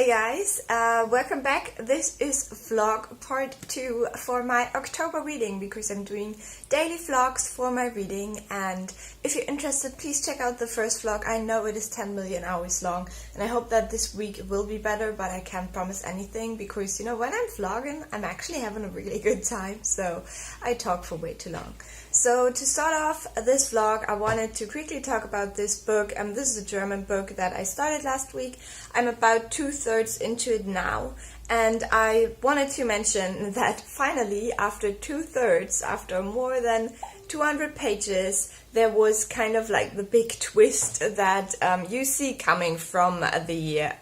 Hey guys, welcome back. This is vlog part 2 for my October reading because I'm doing daily vlogs for my reading, and if you're interested, please check out the first vlog. I know it is 10 million hours long and I hope that this week will be better, but I can't promise anything because, you know, when I'm vlogging, I'm actually having a really good time, so I talk for way too long. So to start off this vlog, I wanted to quickly talk about this book. This is a German book that I started last week. I'm about 2/3 into it now, and I wanted to mention that finally, after 2/3, after more than 200 pages, there was kind of like the big twist that you see coming from the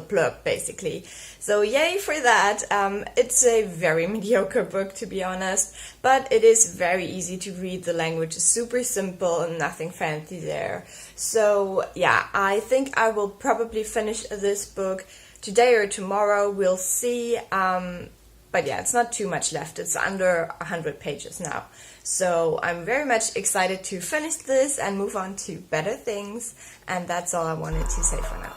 blurb, basically. So yay for that. It's a very mediocre book, to be honest, but it is very easy to read. The language is super simple and nothing fancy there. So yeah, I think I will probably finish this book today or tomorrow. We'll see. But yeah, it's not too much left. It's under 100 pages now. So I'm very much excited to finish this and move on to better things. And that's all I wanted to say for now.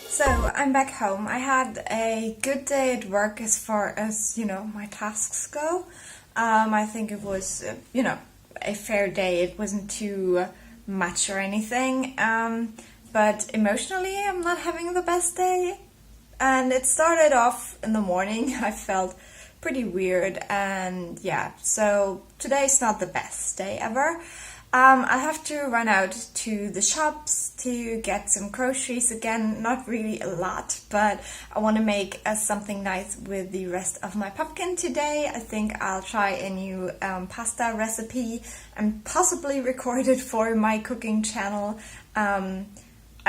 So I'm back home. I had a good day at work as far as, you know, my tasks go. I think it was, you know, a fair day. It wasn't too much or anything. But emotionally, I'm not having the best day. And it started off in the morning. I felt pretty weird. And yeah, so today's not the best day ever. I have to run out to the shops to get some groceries again, not really a lot, but I want to make something nice with the rest of my pumpkin today. I think I'll try a new pasta recipe and possibly record it for my cooking channel.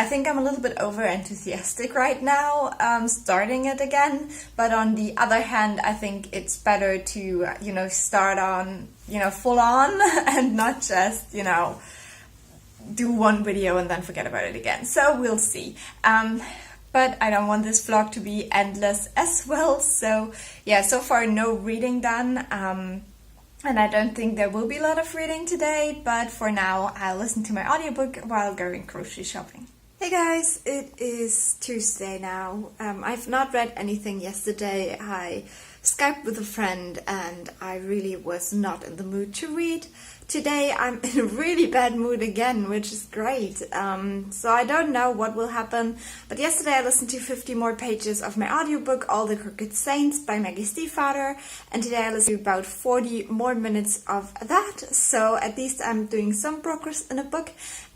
I think I'm a little bit over enthusiastic right now, starting it again, but on the other hand, I think it's better to, you know, start on, you know, full on and not just, you know, do one video and then forget about it again. So we'll see. But I don't want this vlog to be endless as well. So yeah, so far no reading done. And I don't think there will be a lot of reading today, but for now I'll listen to my audiobook while going grocery shopping. Hey guys, it is Tuesday now. I've not read anything yesterday. I Skyped with a friend and I really was not in the mood to read. Today I'm in a really bad mood again, which is great. So I don't know what will happen, but yesterday I listened to 50 more pages of my audiobook, All the Crooked Saints by Maggie Stiefvater, and today I listened to about 40 more minutes of that, so at least I'm doing some progress in a book.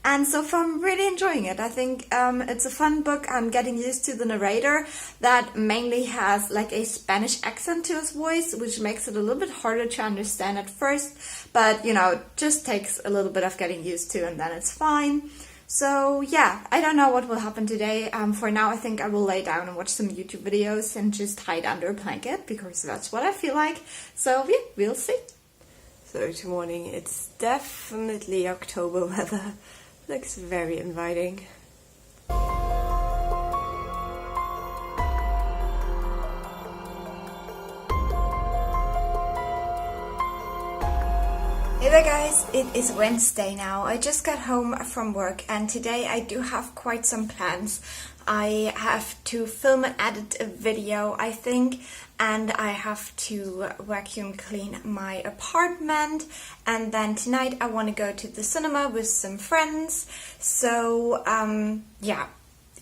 And so far I'm really enjoying it. I think it's a fun book. I'm getting used to the narrator that mainly has like a Spanish accent to his voice, which makes it a little bit harder to understand at first. But, you know, just takes a little bit of getting used to and then it's fine. So yeah, I don't know what will happen today. For now I think I will lay down and watch some YouTube videos and just hide under a blanket because that's what I feel like. So yeah, we'll see. So good morning. It's definitely October weather. Looks very inviting. Hey there guys, it is Wednesday now. I just got home from work and today I do have quite some plans. I have to film and edit a video, I think, and I have to vacuum clean my apartment, and then tonight I want to go to the cinema with some friends. So yeah,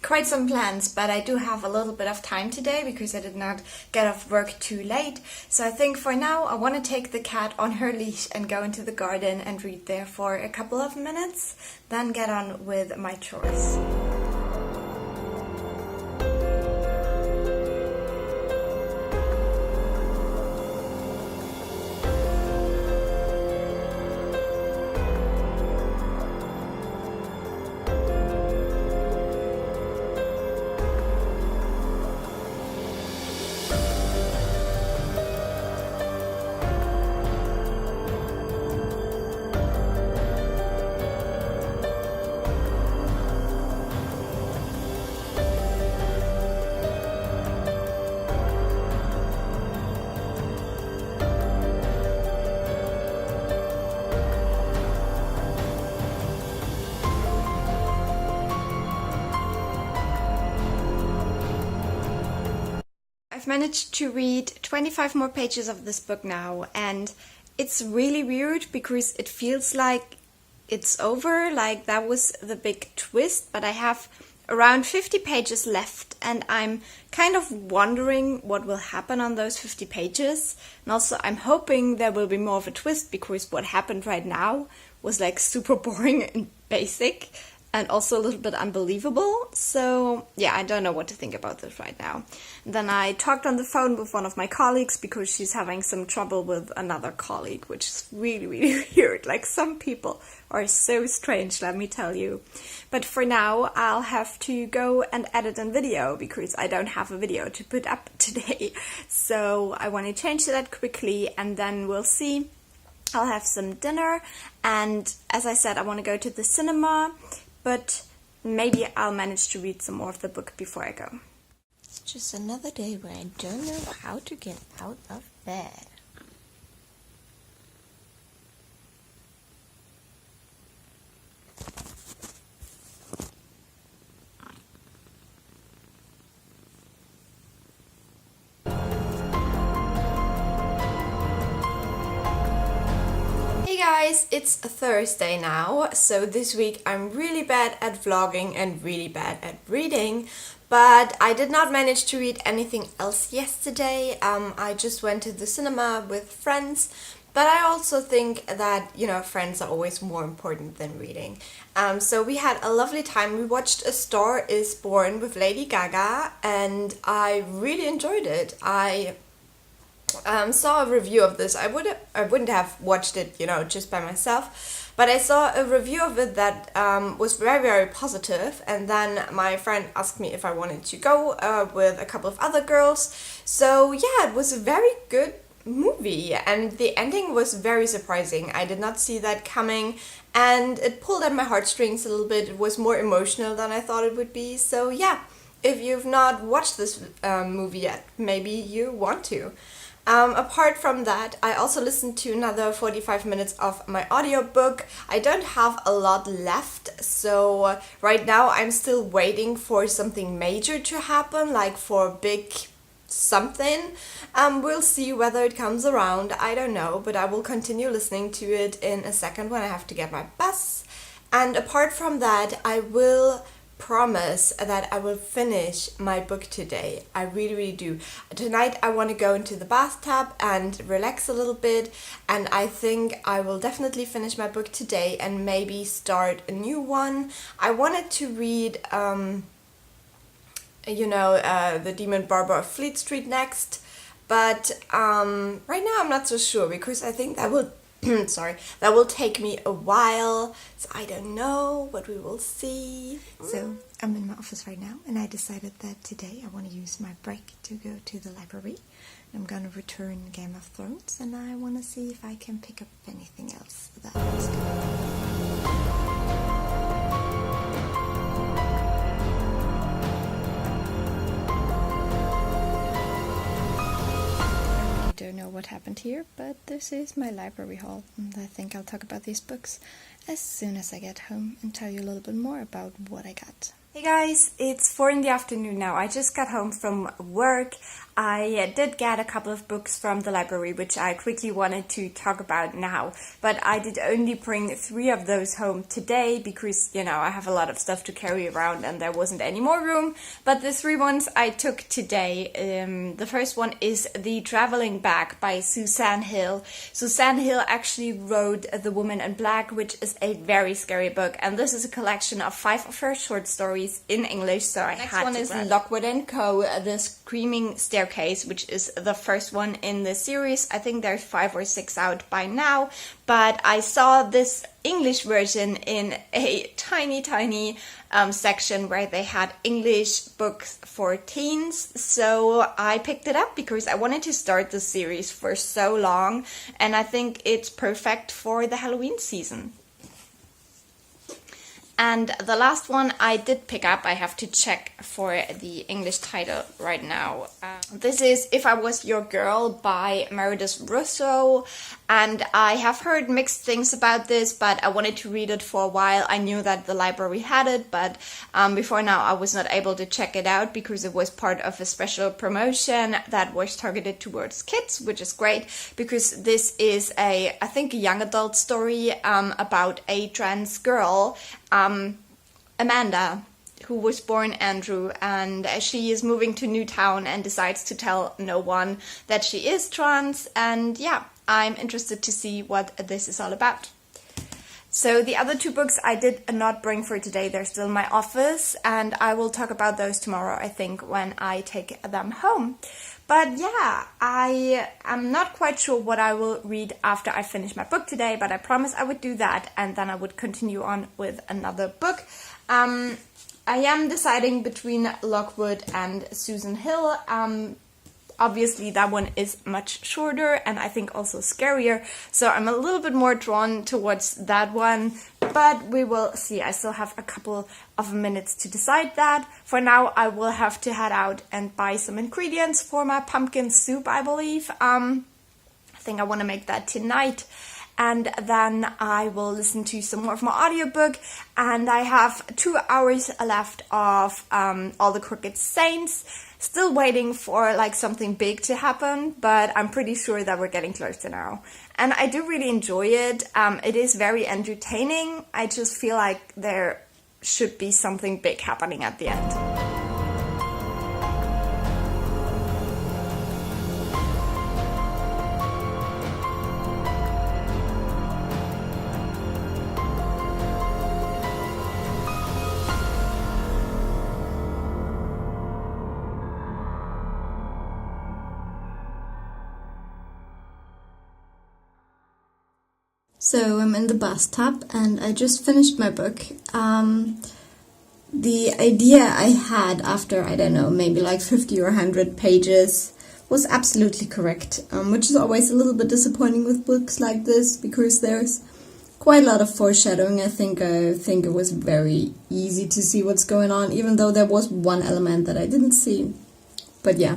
quite some plans, but I do have a little bit of time today because I did not get off work too late. So I think for now I want to take the cat on her leash and go into the garden and read there for a couple of minutes, then get on with my chores. managed to read 25 more pages of this book now, and it's really weird because it feels like it's over, like that was the big twist, but I have around 50 pages left, and I'm kind of wondering what will happen on those 50 pages. And also I'm hoping there will be more of a twist, because what happened right now was like super boring and basic, and also a little bit unbelievable. So yeah, I don't know what to think about this right now. Then I talked on the phone with one of my colleagues because she's having some trouble with another colleague, which is really, really weird. Like, some people are so strange, let me tell you. But for now, I'll have to go and edit a video because I don't have a video to put up today. So I want to change that quickly, and then we'll see. I'll have some dinner, and as I said, I want to go to the cinema, but maybe I'll manage to read some more of the book before I go. It's just another day where I don't know how to get out of bed. Hey guys, it's Thursday now, so this week I'm really bad at vlogging and really bad at reading, but I did not manage to read anything else yesterday. I just went to the cinema with friends, but I also think that, you know, friends are always more important than reading. So we had a lovely time. We watched A Star Is Born with Lady Gaga, and I really enjoyed it. I saw a review of this. I wouldn't have watched it, you know, just by myself, but I saw a review of it that was very, very positive, and then my friend asked me if I wanted to go with a couple of other girls. So yeah, it was a very good movie, and the ending was very surprising. I did not see that coming, and it pulled at my heartstrings a little bit. It was more emotional than I thought it would be. So yeah, if you've not watched this movie yet, maybe you want to. Apart from that, I also listened to another 45 minutes of my audiobook. I don't have a lot left, so right now I'm still waiting for something major to happen, like for big something. We'll see whether it comes around, I don't know, but I will continue listening to it in a second when I have to get my bus. And apart from that, I will promise that I will finish my book today. I really, really do. Tonight I want to go into the bathtub and relax a little bit, and I think I will definitely finish my book today and maybe start a new one. I wanted to read The Demon Barber of Fleet Street next, but right now I'm not so sure, because I think that will that will take me a while, so I don't know, but we will see. So I'm in my office right now, and I decided that today I want to use my break to go to the library. I'm going to return Game of Thrones, and I want to see if I can pick up anything else that is good. Don't know what happened here, but this is my library haul, and I think I'll talk about these books as soon as I get home and tell you a little bit more about what I got. Hey guys, it's 4 in the afternoon now. I just got home from work. I did get a couple of books from the library, which I quickly wanted to talk about now, but I did only bring 3 of those home today because, you know, I have a lot of stuff to carry around and there wasn't any more room. But the 3 ones I took today, the first one is The Traveling Bag by Suzanne Hill. Suzanne Hill actually wrote The Woman in Black, which is a very scary book, and this is a collection of 5 of her short stories in English, so I had to. Next one is Lockwood & Co., The Screaming Staircase, which is the first one in the series. I think there's 5 or 6 out by now, but I saw this English version in a tiny section where they had English books for teens, so I picked it up because I wanted to start the series for so long, and I think it's perfect for the Halloween season. And the last one I did pick up, I have to check for the English title right now. This is If I Was Your Girl by Meredith Russo. And I have heard mixed things about this, but I wanted to read it for a while. I knew that the library had it, but before now I was not able to check it out because it was part of a special promotion that was targeted towards kids, which is great because this is I think a young adult story about a trans girl, Amanda, who was born Andrew, and she is moving to new town and decides to tell no one that she is trans. And yeah, I'm interested to see what this is all about. So the other two books I did not bring for today, they're still in my office, and I will talk about those tomorrow, I think, when I take them home. But yeah, I am not quite sure what I will read after I finish my book today, but I promised I would do that, and then I would continue on with another book. I am deciding between Lockwood and Susan Hill. Obviously that one is much shorter and I think also scarier, so I'm a little bit more drawn towards that one, but we will see. I still have a couple of minutes to decide that. For now I will have to head out and buy some ingredients for my pumpkin soup, I believe. I think I want to make that tonight. And then I will listen to some more of my audiobook, and I have 2 hours left of All the Crooked Saints. Still waiting for like something big to happen, but I'm pretty sure that we're getting closer now. And I do really enjoy it. It is very entertaining. I just feel like there should be something big happening at the end. So I'm in the bathtub and I just finished my book. The idea I had after, I don't know, maybe like 50 or 100 pages was absolutely correct, which is always a little bit disappointing with books like this because there's quite a lot of foreshadowing. I think it was very easy to see what's going on, even though there was one element that I didn't see. But yeah.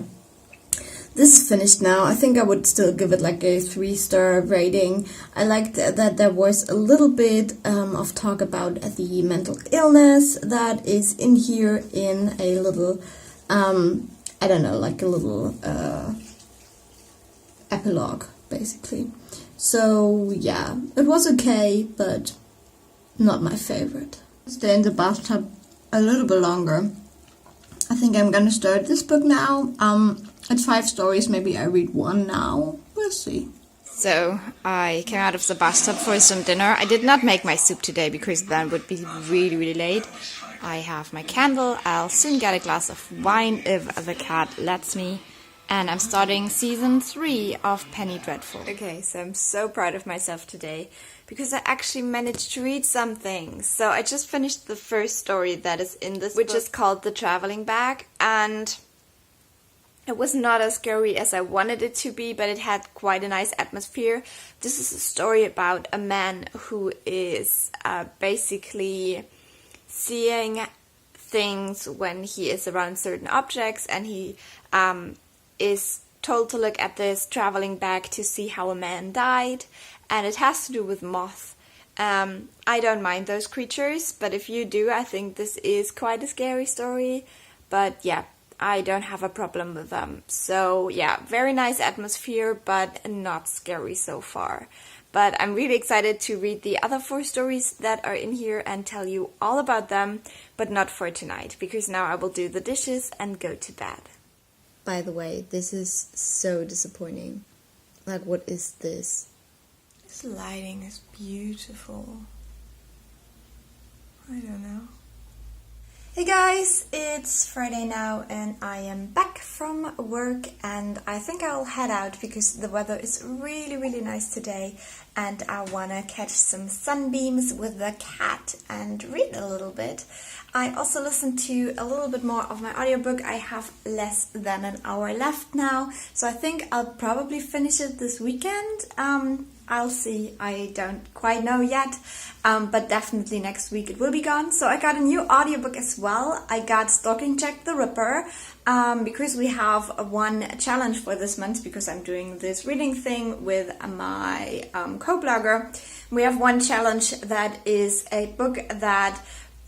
This is finished now. I think I would still give it like a 3-star rating. I liked that there was a little bit of talk about the mental illness that is in here in a little, I don't know, like a little epilogue, basically. So yeah, it was okay, but not my favorite. Stay in the bathtub a little bit longer. I think I'm gonna start this book now. It's 5 stories, maybe I read 1 now. We'll see. So I came out of the bathtub for some dinner. I did not make my soup today because then would be really, really late. I have my candle. I'll soon get a glass of wine if the cat lets me. And I'm starting season 3 of Penny Dreadful. Okay, so I'm so proud of myself today because I actually managed to read something. So I just finished the first story that is in this book, which is called The Traveling Bag, and it was not as scary as I wanted it to be, but it had quite a nice atmosphere. This is a story about a man who is basically seeing things when he is around certain objects, and he is told to look at this traveling bag to see how a man died, and it has to do with moth. I don't mind those creatures, but if you do, I think this is quite a scary story. But yeah, I don't have a problem with them. So yeah, very nice atmosphere, but not scary so far. But I'm really excited to read the other 4 stories that are in here and tell you all about them, but not for tonight, because now I will do the dishes and go to bed. By the way, this is so disappointing. Like, what is this? This lighting is beautiful. I don't know. Hey guys, it's Friday now and I am back from work, and I think I'll head out because the weather is really, really nice today and I want to catch some sunbeams with the cat and read a little bit. I also listened to a little bit more of my audiobook. I have less than an hour left now, so I think I'll probably finish it this weekend. I'll see. I don't quite know yet, but definitely next week it will be gone. So I got a new audiobook as well. I got Stalking Jack the Ripper, because we have one challenge for this month, because I'm doing this reading thing with my co-blogger. We have one challenge that is a book that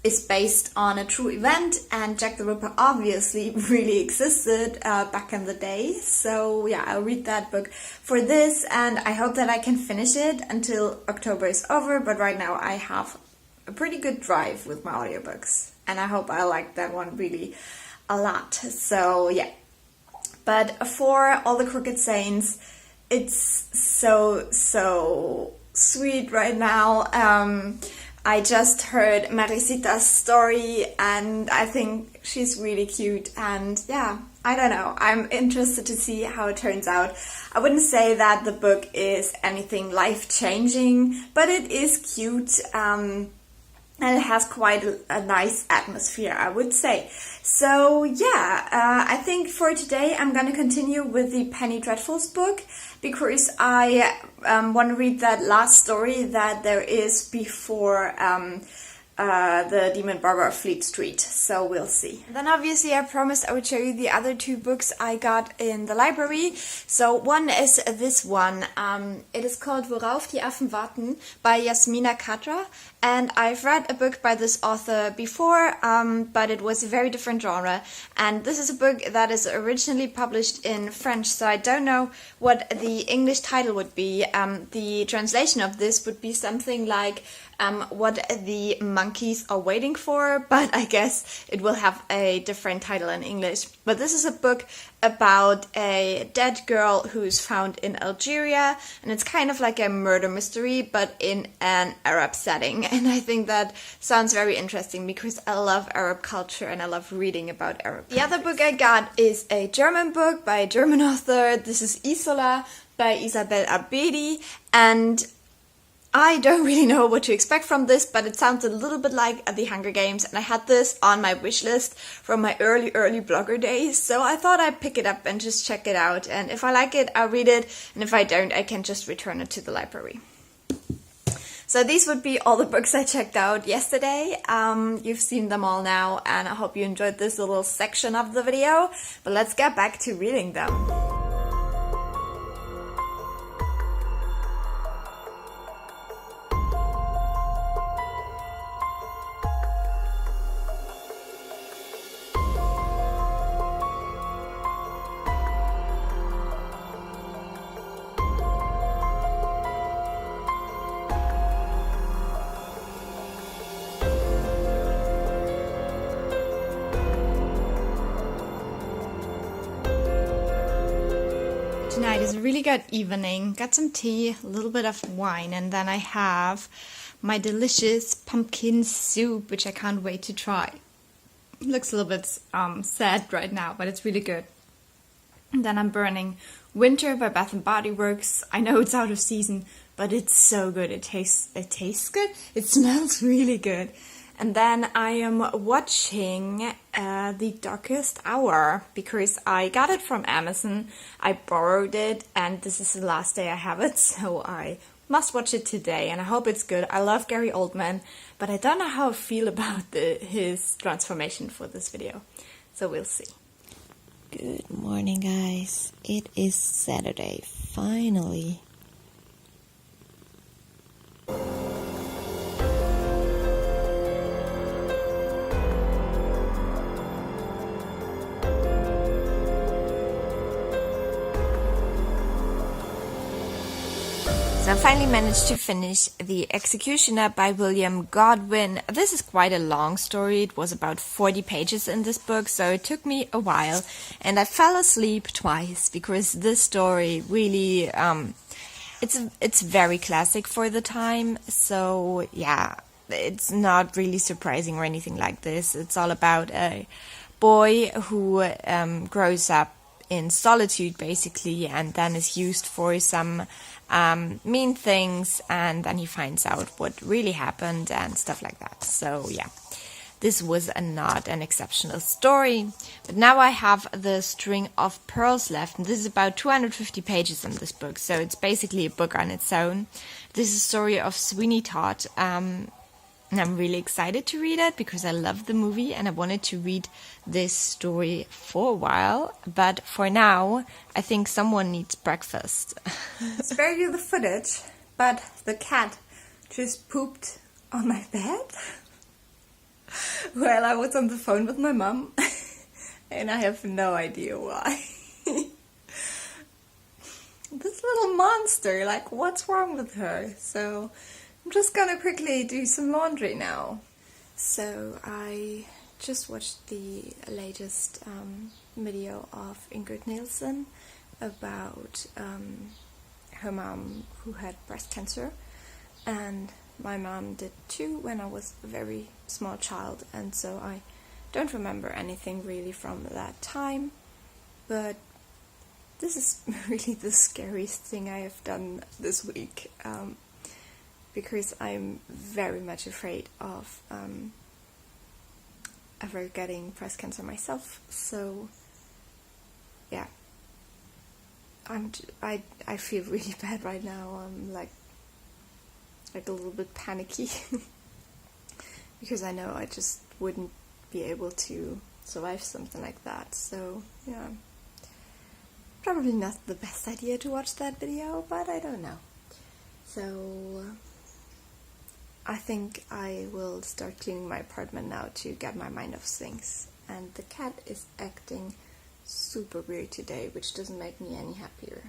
is based on a true event, and Jack the Ripper obviously really existed back in the day. So yeah, I'll read that book for this, and I hope that I can finish it until October is over. But right now I have a pretty good drive with my audiobooks, and I hope I like that one really a lot. So yeah, but for All the Crooked Saints, it's so sweet right now. I just heard Marisita's story, and I think she's really cute, and yeah, I don't know, I'm interested to see how it turns out. I wouldn't say that the book is anything life-changing, but it is cute, and it has quite a nice atmosphere, I would say. So yeah, I think for today I'm gonna continue with the Penny Dreadfuls book, because I want to read that last story that there is before the Demon Barber of Fleet Street, so we'll see. Then obviously I promised I would show you the other two books I got in the library. So one is this one. It is called Worauf die Affen warten by Yasmina Khadra, and I've read a book by this author before, but it was a very different genre, and this is a book that is originally published in French, so I don't know what the English title would be. The translation of this would be something like What the Monkeys Are Waiting For, but I guess it will have a different title in English. But this is a book about a dead girl who's found in Algeria, and it's kind of like a murder mystery, but in an Arab setting. And I think that sounds very interesting, because I love Arab culture and I love reading about Arab culture. The other book I got is a German book by a German author. This is Isola by Isabel Abedi, and I don't really know what to expect from this, but it sounds a little bit like The Hunger Games, and I had this on my wish list from my early blogger days, so I thought I'd pick it up and just check it out, and if I like it, I'll read it, and if I don't, I can just return it to the library. So these would be all the books I checked out yesterday. You've seen them all now, and I hope you enjoyed this little section of the video, but let's get back to reading them. Tonight is a really good evening. Got some tea, a little bit of wine, and then I have my delicious pumpkin soup, which I can't wait to try. It looks a little bit sad right now, but it's really good. And then I'm burning Winter by Bath & Body Works. I know it's out of season, but it's so good. It tastes good. It smells really good. And then I am watching The Darkest Hour, because I got it from Amazon. I borrowed it, and this is the last day I have it, so I must watch it today, and I hope it's good. I love Gary Oldman, but I don't know how I feel about his transformation for this video, so we'll see. Good morning, guys. It is Saturday, finally. So I finally managed to finish The Executioner by William Godwin. This is quite a long story. It was about 40 pages in this book, so it took me a while. And I fell asleep twice, because this story really, it's very classic for the time. So yeah, it's not really surprising or anything like this. It's all about a boy who grows up in solitude, basically, and then is used for some mean things, and then he finds out what really happened and stuff like that. So yeah, this was not an exceptional story. But now I have the String of Pearls left, and this is about 250 pages in this book, so it's basically a book on its own. This is a story of Sweeney Todd, and I'm really excited to read it because I love the movie and I wanted to read this story for a while. But for now, I think someone needs breakfast. Spare you the footage, but the cat just pooped on my bed while I was on the phone with my mom, and I have no idea why. This little monster, like, what's wrong with her? So I'm just gonna quickly do some laundry now. So I just watched the latest video of Ingrid Nielsen about her mom who had breast cancer, and my mom did too when I was a very small child, and so I don't remember anything really from that time, but this is really the scariest thing I have done this week, because I'm very much afraid of ever getting breast cancer myself. So yeah, I feel really bad right now. I'm like a little bit panicky because I know I just wouldn't be able to survive something like that. So yeah, probably not the best idea to watch that video, but I don't know. So I think I will start cleaning my apartment now to get my mind off things. And the cat is acting super weird today, which doesn't make me any happier.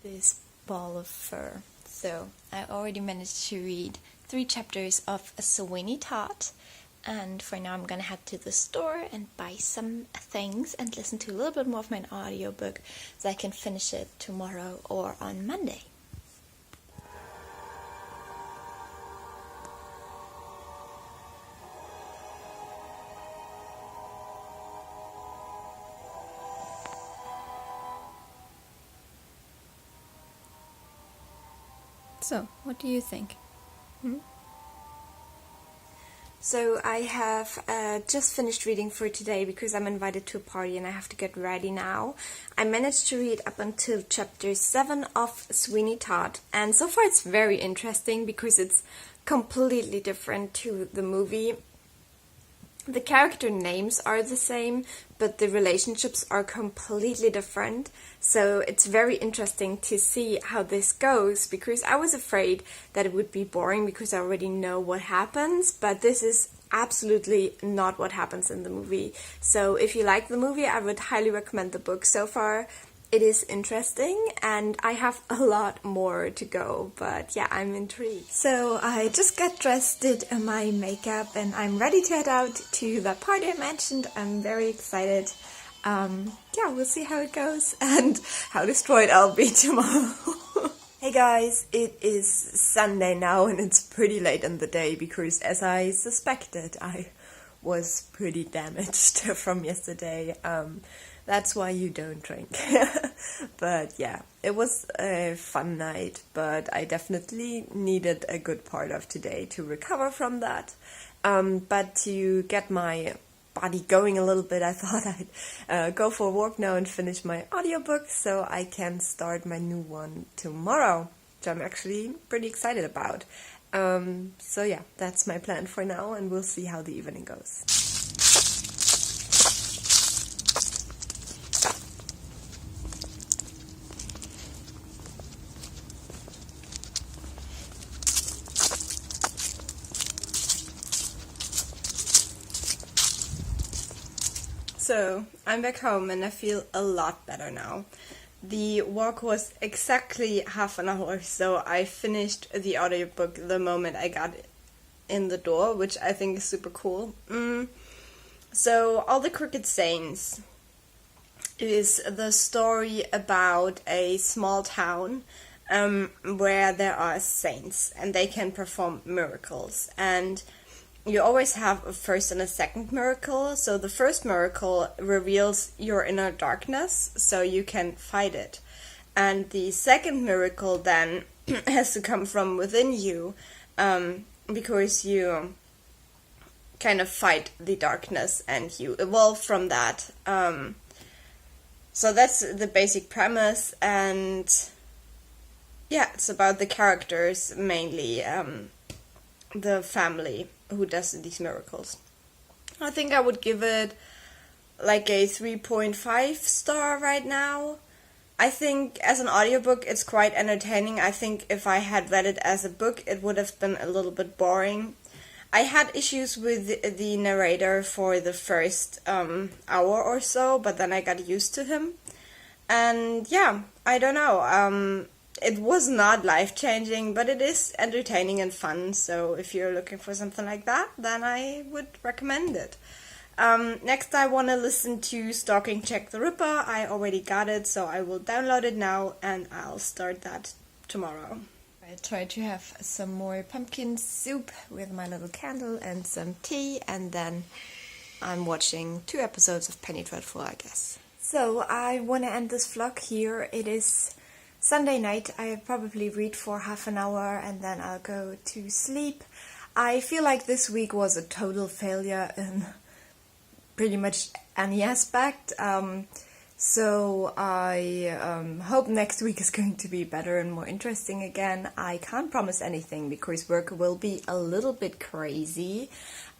This ball of fur. So I already managed to read 3 chapters of Sweeney Todd, and for now I'm gonna head to the store and buy some things and listen to a little bit more of my audiobook so I can finish it tomorrow or on Monday. So, what do you think? So I have just finished reading for today because I'm invited to a party and I have to get ready now. I managed to read up until chapter 7 of Sweeney Todd, and so far it's very interesting because it's completely different to the movie. The character names are the same, but the relationships are completely different. So it's very interesting to see how this goes, because I was afraid that it would be boring because I already know what happens, but this is absolutely not what happens in the movie. So if you like the movie, I would highly recommend the book. So far it is interesting, and I have a lot more to go, but yeah, I'm intrigued. So I just got dressed, did my makeup, and I'm ready to head out to the party I mentioned. I'm very excited. Yeah, we'll see how it goes and how destroyed I'll be tomorrow. Hey guys, it is Sunday now and it's pretty late in the day because, as I suspected, I was pretty damaged from yesterday. That's why you don't drink. But yeah, it was a fun night, but I definitely needed a good part of today to recover from that. But to get my body going a little bit, I thought I'd go for a walk now and finish my audiobook so I can start my new one tomorrow, which I'm actually pretty excited about. So yeah, that's my plan for now, and we'll see how the evening goes. So, I'm back home and I feel a lot better now. The walk was exactly half an hour, so I finished the audiobook the moment I got in the door, which I think is super cool. So, All the Crooked Saints is the story about a small town where there are saints and they can perform miracles. And you always have a first and a second miracle. So the first miracle reveals your inner darkness, so you can fight it. And the second miracle then has to come from within you, because you kind of fight the darkness and you evolve from that. So that's the basic premise, and yeah, it's about the characters mainly, the family who does these miracles. I think I would give it like a 3.5 star right now. I think as an audiobook it's quite entertaining. I think if I had read it as a book it would have been a little bit boring. I had issues with the narrator for the first hour or so, but then I got used to him. And yeah, I don't know. It was not life-changing, but it is entertaining and fun. So if you're looking for something like that, then I would recommend it. Next I want to listen to Stalking Jack the Ripper. I already got it, so I will download it now and I'll start that tomorrow. I tried to have some more pumpkin soup with my little candle and some tea, and then I'm watching 2 episodes of Penny Dreadful, I guess. So I want to end this vlog here. It is Sunday night. I probably read for half an hour and then I'll go to sleep. I feel like this week was a total failure in pretty much any aspect. So I hope next week is going to be better and more interesting again. I can't promise anything because work will be a little bit crazy.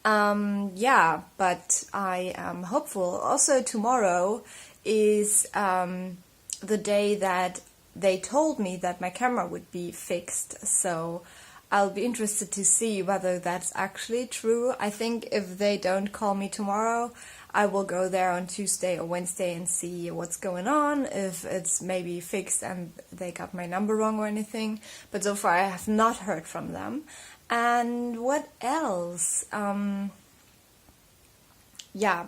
Yeah, but I am hopeful. Also tomorrow is the day that they told me that my camera would be fixed. So I'll be interested to see whether that's actually true. I think if they don't call me tomorrow, I will go there on Tuesday or Wednesday and see what's going on, if it's maybe fixed and they got my number wrong or anything. But so far I have not heard from them. And what else? Yeah,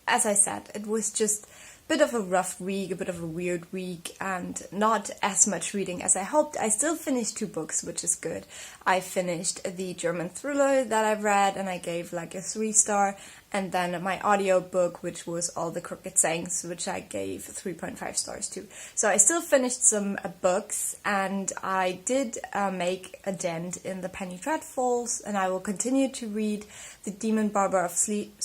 as I said, it was just bit of a rough week, a bit of a weird week, and not as much reading as I hoped. I still finished 2 books, which is good. I finished the German thriller that I read, and I gave like a 3-star, and then my audiobook, which was All the Crooked Sayings, which I gave 3.5 stars to. So I still finished some books, and I did make a dent in the Penny Dreadfuls, and I will continue to read The Demon Barber of Fleet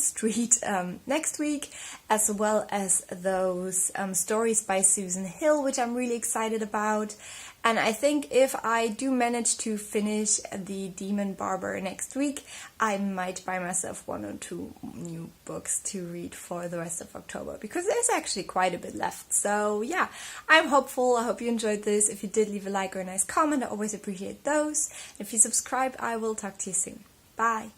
Street next week, as well as those stories by Susan Hill, which I'm really excited about. And I think if I do manage to finish The Demon Barber next week, I might buy myself 1 or 2 new books to read for the rest of October, because there's actually quite a bit left. So yeah, I'm hopeful. I hope you enjoyed this. If you did, leave a like or a nice comment. I always appreciate those. If you subscribe, I will talk to you soon. Bye.